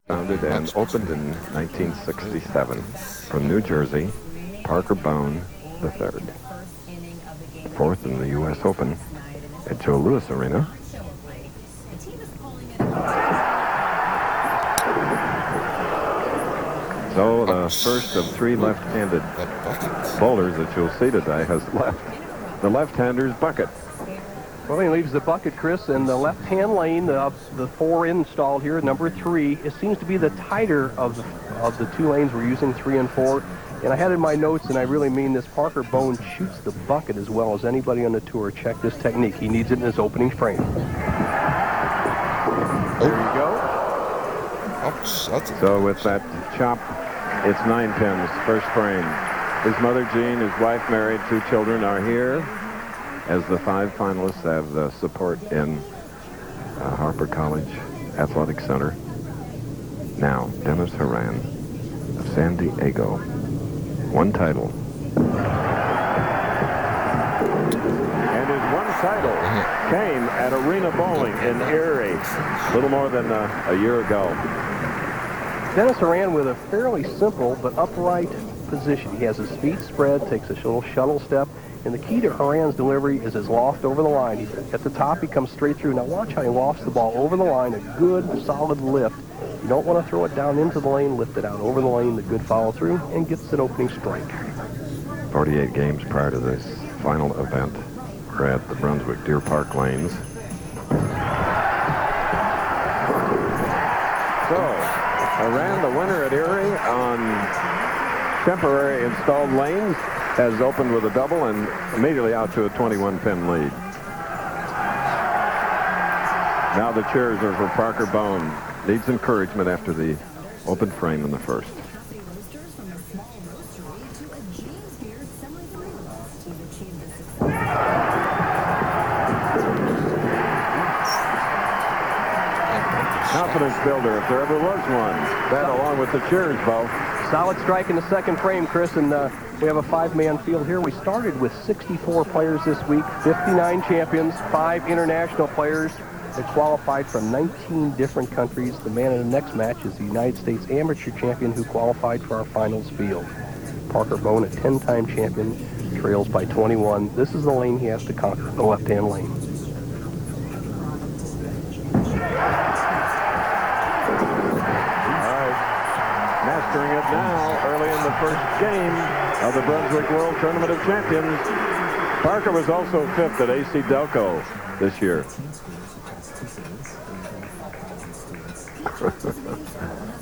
Founded and opened in 1967 from New Jersey, Parker Bohn III. Fourth in the U.S. Open at Joe Louis Arena. So the first of three left-handed bowlers that you'll see today has left the left-hander's bucket. Well, he leaves the bucket, Chris, and the left-hand lane, the four installed here, number 3, it seems to be the tighter of the two lanes we're using, 3 and 4. And I had in my notes, and I really mean this, Parker Bohn shoots the bucket as well as anybody on the tour. Check this technique. He needs it in his opening frame. There you go. So with that chop, it's 9 pins, first frame. His mother, Jean, his wife, married, 2 children, are here as the 5 finalists have the support in Harper College Athletic Center. Now, Dennis Horan of San Diego. 1 title. And his 1 title came at Arena Bowling in Erie a little more than a year ago. Dennis Horan with a fairly simple but upright position. He has his feet spread, takes a little shuttle step, and the key to Horan's delivery is his loft over the line. At the top, he comes straight through. Now watch how he lofts the ball over the line, a good, solid lift. You don't want to throw it down into the lane, lift it out over the lane, the good follow-through, and gets an opening strike. 48 games prior to this final event were at the Brunswick Deer Park lanes. So, Horan, the winner at Erie on temporary installed lanes, has opened with a double and immediately out to a 21-pin lead. Now the cheers are for Parker Bohn. Needs encouragement after the open frame in the first. Confidence builder, if there ever was one. That along with the cheers, Bo. Solid strike in the second frame, Chris, and we have a 5-man field here. We started with 64 players this week, 59 champions, 5 international players that qualified from 19 different countries. The man in the next match is the United States amateur champion who qualified for our finals field. Parker Bohn, a 10-time champion, trails by 21. This is the lane he has to conquer, the left-hand lane. Mastering it now, early in the first game of the Brunswick World Tournament of Champions. Parker was also 5th at AC Delco this year.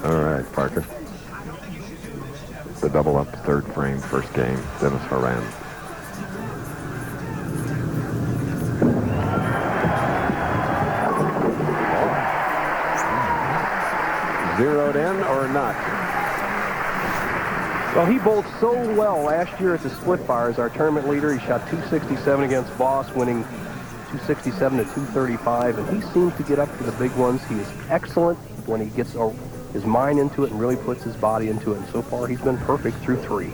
All right, Parker. The double up, 3rd frame, first game, Dennis Horan. Zeroed in or not? Well, he bowled so well last year at the Split Bar as our tournament leader. He shot 267 against Boss, winning 267 to 235, and he seems to get up to the big ones. He is excellent when he gets his mind into it and really puts his body into it. And so far, he's been perfect through 3.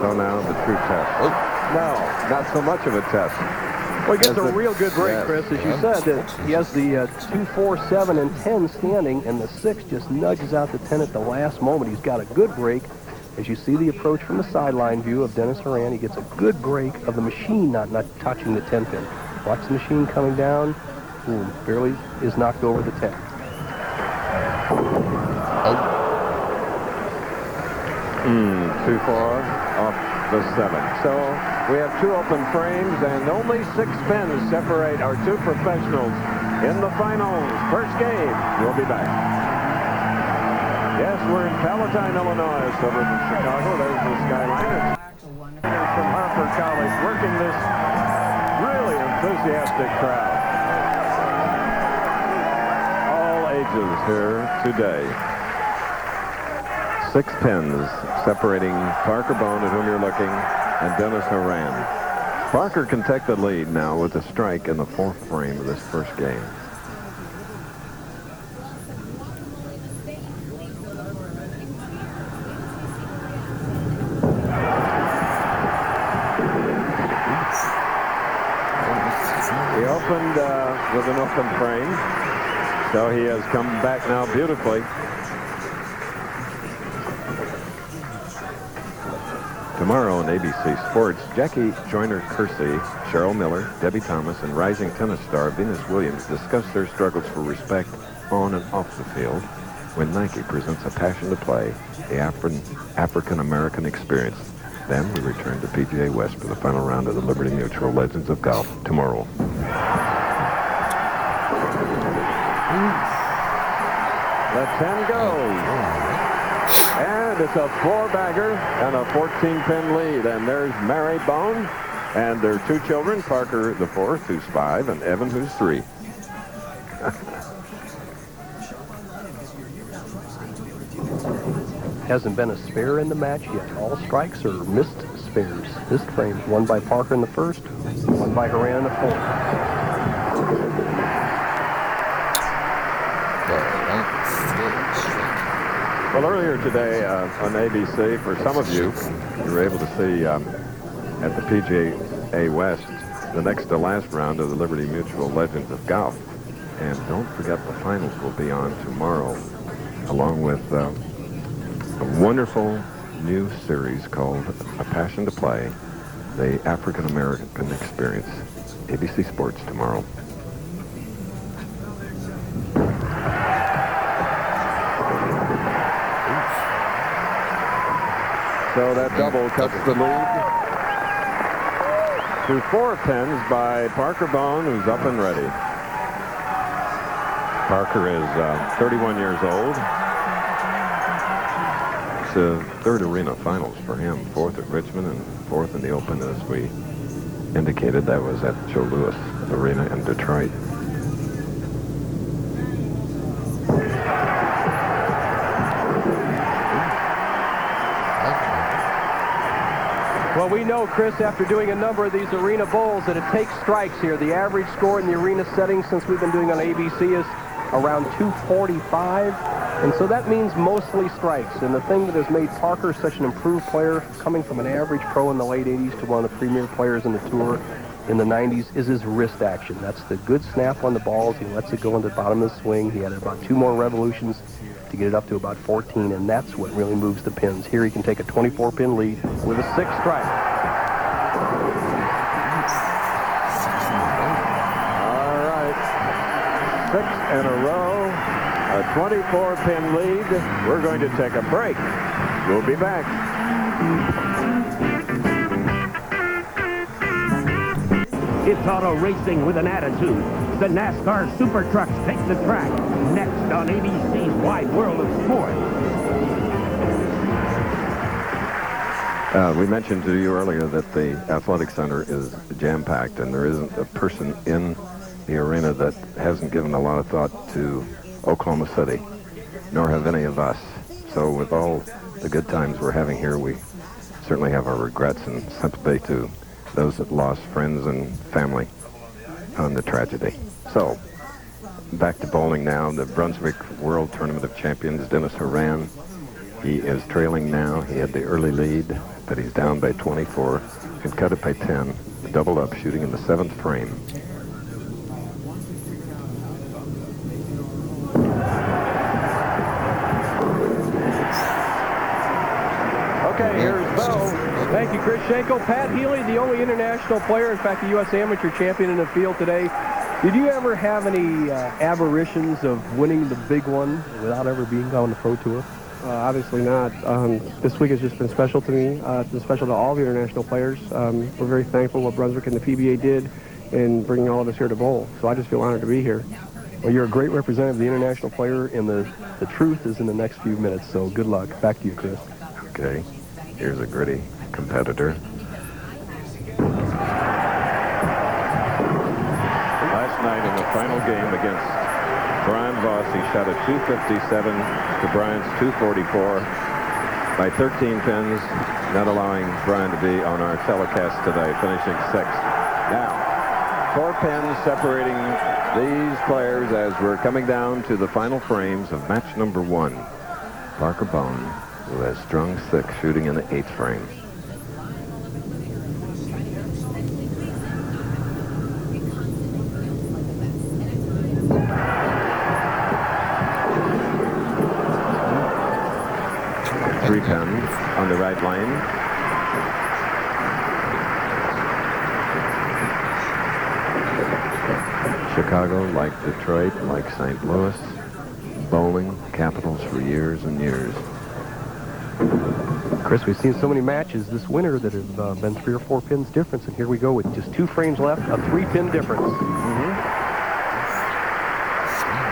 So now the true test. No, not so much of a test. Well, he gets a real good break, yes, Chris. As you said, that he has the 2, 4, 7, and 10 standing, and the 6 just nudges out the 10 at the last moment. He's got a good break. As you see the approach from the sideline view of Dennis Horan, he gets a good break of the machine not touching the 10 pin. Watch the machine coming down. Boom, barely is knocked over the 10. Too far off the 7. So we have 2 open frames and only 6 pins separate our 2 professionals in the finals. First game. We'll be back. Yes, we're in Palatine, Illinois, suburb of Chicago. There's the skyline. From Harper College working this really enthusiastic crowd. All ages here today. 6 pins separating Parker Bohn, at whom you're looking, and Dennis Horan. Parker can take the lead now with a strike in the 4th frame of this first game. opened with an open frame, so he has come back now beautifully. Tomorrow on ABC Sports, Jackie Joyner-Kersee, Cheryl Miller, Debbie Thomas, and rising tennis star Venus Williams discuss their struggles for respect on and off the field when Nike presents A Passion to Play, the African-American experience. Then we return to PGA West for the final round of the Liberty Mutual Legends of Golf tomorrow. Let 10 go. And it's a 4-bagger and a 14-pin lead. And there's Mary Bohn and their 2 children, Parker the 4th, who's 5, and Evan, who's 3. Hasn't been a spare in the match yet. All strikes are missed spares. Missed frames. One by Parker in the 1st, one by Horan in the 4th. Well, earlier today on ABC, for some of you, you were able to see at the PGA West the next to last round of the Liberty Mutual Legends of Golf. And don't forget the finals will be on tomorrow, along with a wonderful new series called A Passion to Play, the African-American Experience. ABC Sports tomorrow. So that double cuts the lead to 4 pins by Parker Bohn, who's up and ready. Parker is 31 years old. It's the 3rd arena finals for him, 4th at Richmond and 4th in the Open, as we indicated. That was at Joe Louis Arena in Detroit. Well, we know, Chris, after doing a number of these arena bowls, that it takes strikes here. The average score in the arena setting since we've been doing on ABC is around 245. And so that means mostly strikes. And the thing that has made Parker such an improved player, coming from an average pro in the late 80s to one of the premier players in the tour in the 90s, is his wrist action. That's the good snap on the balls. He lets it go into the bottom of the swing. He had about 2 more revolutions to get it up to about 14, and that's what really moves the pins. Here he can take a 24-pin lead with a 6th strike. All right. 6 in a row, a 24-pin lead. We're going to take a break. We'll be back. It's auto racing with an attitude. The NASCAR Super Trucks take the track. Next on ABC's Wide World of Sport. We mentioned to you earlier that the athletic center is jam-packed, and there isn't a person in the arena that hasn't given a lot of thought to Oklahoma City, nor have any of us. So with all the good times we're having here, we certainly have our regrets and sympathy to those that lost friends and family on the tragedy. So, back to bowling now. The Brunswick World Tournament of Champions, Dennis Horan. He is trailing now. He had the early lead, but he's down by 24 and cut it by 10. Doubled up, shooting in the 7th frame. Okay, here's Bo. Thank you, Chris Schenkel. Pat Healy, the only international player, in fact, the U.S. amateur champion in the field today. Did you ever have any aberrations of winning the big one without ever being on the Pro Tour? Obviously not. This week has just been special to me. It's been special to all the international players. We're very thankful what Brunswick and the PBA did in bringing all of us here to bowl. So I just feel honored to be here. Well, you're a great representative of the international player, and the truth is in the next few minutes. So good luck. Back to you, Chris. Okay, here's a gritty competitor. Last night in the final game against Brian Voss, he shot a 257 to Brian's 244 by 13 pins, not allowing Brian to be on our telecast today, finishing 6th. Now, 4 pins separating these players as we're coming down to the final frames of match number 1. Parker Bohn, who has strung 6, shooting in the 8th frame. 3 pins on the right lane. Chicago, like Detroit, like St. Louis, bowling capitals for years and years. Chris, we've seen so many matches this winter that have been 3 or 4 pins difference, and here we go with just 2 frames left, a 3-pin difference.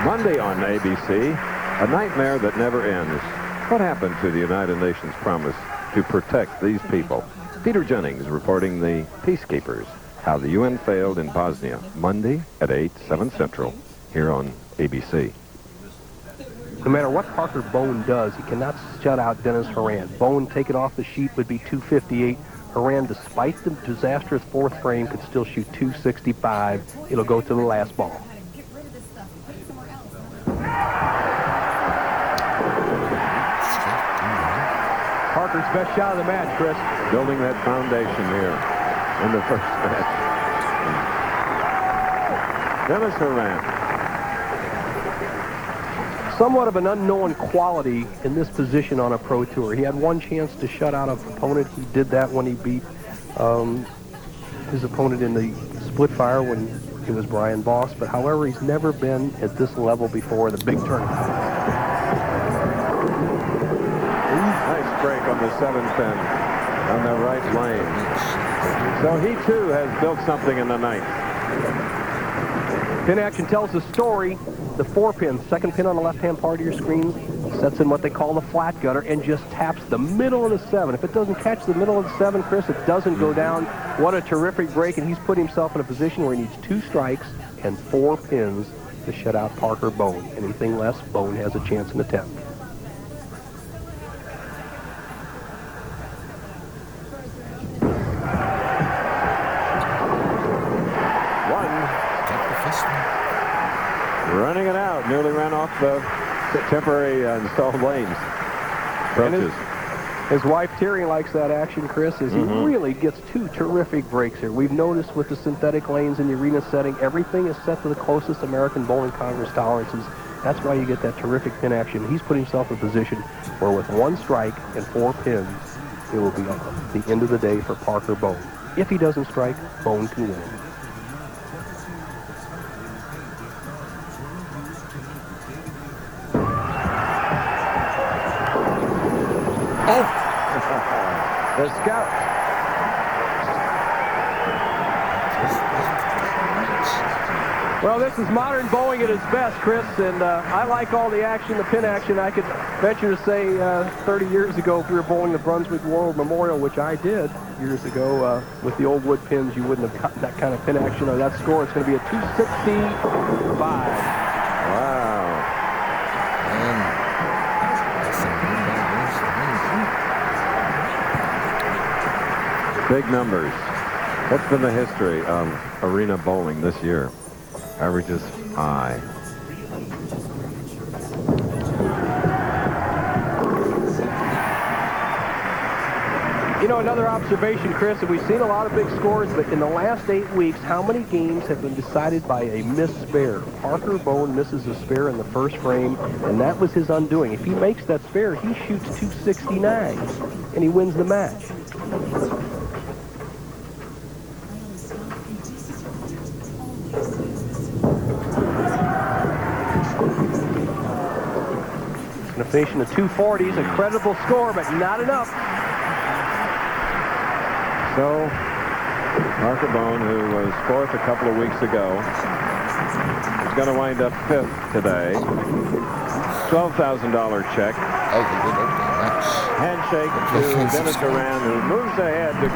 Monday on ABC, a nightmare that never ends. What happened to the United Nations promise to protect these people? Peter Jennings reporting the Peacekeepers, how the UN failed in Bosnia, Monday at 8, 7 Central, here on ABC. No matter what Parker Bohn does, he cannot shut out Dennis Horan. Bohn taken off the sheet would be 258. Horan, despite the disastrous 4th frame, could still shoot 265. It'll go to the last ball. Parker's best shot of the match, Chris. Building that foundation here in the first match. Dennis Horan. Somewhat of an unknown quality in this position on a pro tour. He had one chance to shut out an opponent. He did that when he beat his opponent in the split fire when it was Brian Boss. But however, he's never been at this level before the big tournament. Nice break on the 7th pin on the right lane. So he too has built something in the ninth. Pin action tells the story. The 4-pin, 2nd pin on the left-hand part of your screen, sets in what they call the flat gutter and just taps the middle of the 7. If it doesn't catch the middle of the 7, Chris, it doesn't go down. What a terrific break, and he's put himself in a position where he needs 2 strikes and 4 pins to shut out Parker Bohn. Anything less, Bohn has a chance in the 10th. Running it out, nearly ran off the temporary installed lanes. Approaches. His wife Terry likes that action, Chris, as he really gets 2 terrific breaks here. We've noticed with the synthetic lanes in the arena setting, everything is set to the closest American Bowling Congress tolerances. That's why you get that terrific pin action. He's put himself in a position where with 1 strike and 4 pins, it will be the end of the day for Parker Bohn. If he doesn't strike, Bohn can win. The scout. Well, this is modern bowling at its best, Chris, and I like all the action, the pin action. I could venture to say 30 years ago, if we were bowling the Brunswick World Memorial, which I did years ago with the old wood pins, you wouldn't have gotten that kind of pin action or that score. It's going to be a 265. Wow. Big numbers. What's been the history of arena bowling this year? Averages high. You know, another observation, Chris, that we've seen a lot of big scores, but in the last 8 weeks, how many games have been decided by a missed spare? Parker Bohn misses a spare in the 1st frame, and that was his undoing. If he makes that spare, he shoots 269, and he wins the match. Going to finish in the 240s, a credible score, but not enough. So, Parker Bohn, who was 4th a couple of weeks ago, is going to wind up 5th today. $12,000 check. Handshake to Dennis Horan, who moves ahead to